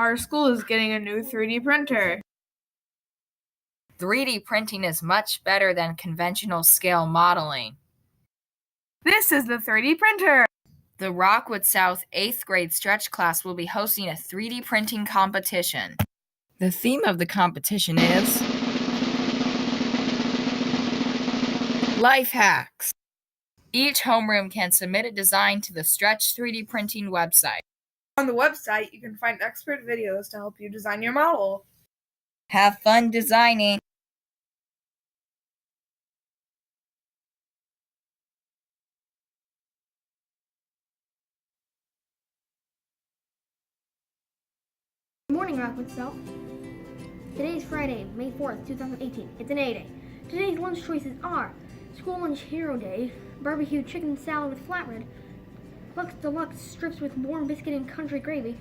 Our school is getting a new 3D printer. 3D printing is much better than conventional scale modeling. This is the 3D printer. The Rockwood South 8th grade stretch class will be hosting a 3D printing competition. The theme of the competition is Life Hacks. Each homeroom can submit a design to the Stretch 3D printing website. On the website, you can find expert videos to help you design your model. Have fun designing! Good morning, Rockwood South. Today is Friday, May 4th, 2018. It's an A-Day. Today's lunch choices are School Lunch Hero Day, barbecue chicken salad with flatbread, Lux Deluxe strips with warm biscuit and country gravy,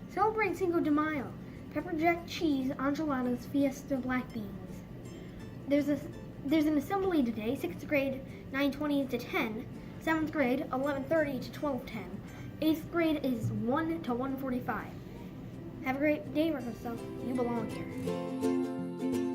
celebrate Cinco de Mayo, pepper jack cheese, enchiladas, fiesta black beans. There's an assembly today, 6th grade, 9:20 to 10, 7th grade, 11:30 to 12:10, 8th grade is 1 to 1:45. Have a great day, Rockwood South. You belong here.